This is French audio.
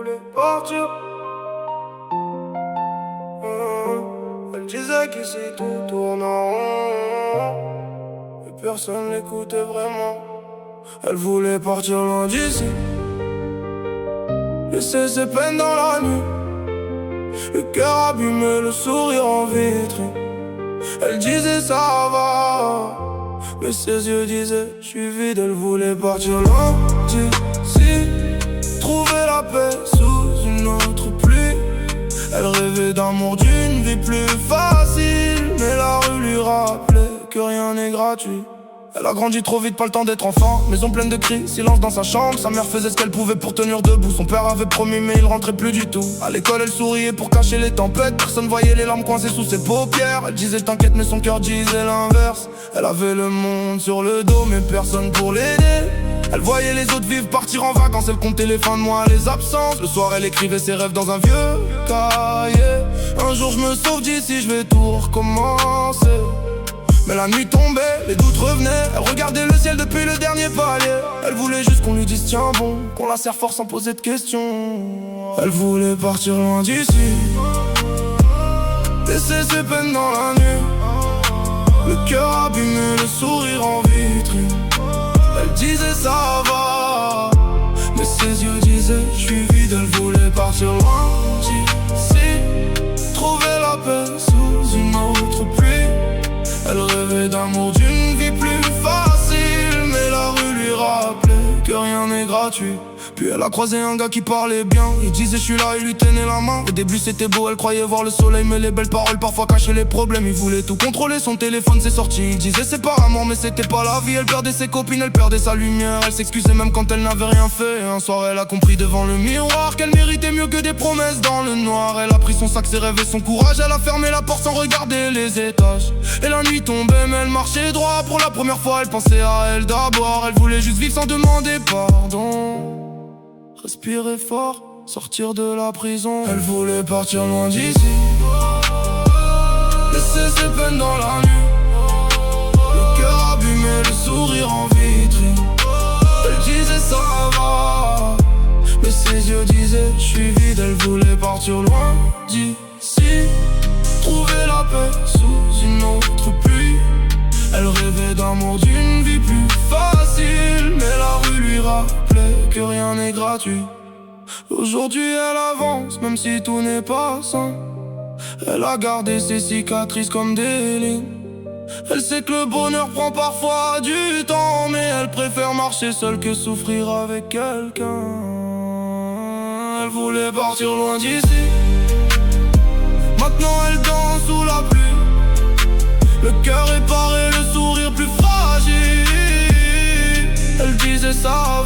voulait partir. Elle disait qu'ici tout tourne en rond, mais personne l'écoutait vraiment. Elle voulait partir loin d'ici, laisser ses peines dans la nuit, le cœur abîmé, le sourire en vitrine. Elle disait ça va, mais ses yeux disaient je suis vide. Elle voulait partir loin d'ici, trouver la paix sous une autre pluie. Elle rêvait d'amour, d'une vie plus facile, mais la rue lui rappelait que rien n'est gratuit. Elle a grandi trop vite, pas le temps d'être enfant. Maison pleine de cris, silence dans sa chambre. Sa mère faisait ce qu'elle pouvait pour tenir debout. Son père avait promis mais il rentrait plus du tout. À l'école elle souriait pour cacher les tempêtes. Personne voyait les larmes coincées sous ses paupières. Elle disait t'inquiète mais son cœur disait l'inverse. Elle avait le monde sur le dos mais personne pour l'aider. Elle voyait les autres vivre, partir en vacances. Elle comptait les fins de mois, les absences. Le soir elle écrivait ses rêves dans un vieux cahier. Un jour je me sauve d'ici, je vais tout recommencer. Mais la nuit tombait, les doutes revenaient. Elle regardait le ciel depuis le dernier palier. Elle voulait juste qu'on lui dise tiens bon, qu'on la serre fort sans poser de questions. Elle voulait partir loin d'ici, laisser ses peines dans la nuit, le cœur abîmé, le sourire en vitrine. Elle disait ça va, mais ses yeux disaient je suis vide. Elle voulait partir loin d'ici, trouver la paix sous une autre pluie. Elle rêvait d'amour, d'une vie plus facile, mais la rue lui rappelait que rien n'est gratuit. Puis elle a croisé un gars qui parlait bien. Il disait je suis là, il lui tenait la main. Au début c'était beau, elle croyait voir le soleil, mais les belles paroles parfois cachaient les problèmes. Il voulait tout contrôler, son téléphone s'est sorti. Il disait c'est par amour mais c'était pas la vie. Elle perdait ses copines, elle perdait sa lumière. Elle s'excusait même quand elle n'avait rien fait. Un soir elle a compris devant le miroir qu'elle méritait mieux que des promesses dans le noir. Elle a pris son sac, ses rêves et son courage. Elle a fermé la porte sans regarder les étages. Et la nuit tombait mais elle marchait droit. Pour la première fois elle pensait à elle d'abord. Elle voulait juste vivre sans demander pardon, respirer fort, sortir de la prison. Elle voulait partir loin d'ici, laisser ses peines dans la nuit, le cœur abîmé, le sourire en vitrine. Elle disait ça va, mais ses yeux disaient je suis vide. Elle voulait partir loin d'ici, trouver la paix sous une autre pluie. Elle rêvait d'amour, d'une vie plus facile, mais la rue lui rappelait que rien n'est gratuit. Aujourd'hui elle avance, même si tout n'est pas sain. Elle a gardé ses cicatrices comme des lignes. Elle sait que le bonheur prend parfois du temps, mais elle préfère marcher seule que souffrir avec quelqu'un. Elle voulait partir loin d'ici, maintenant elle danse sous la pluie, le cœur réparé, le sourire plus fragile. Elle disait ça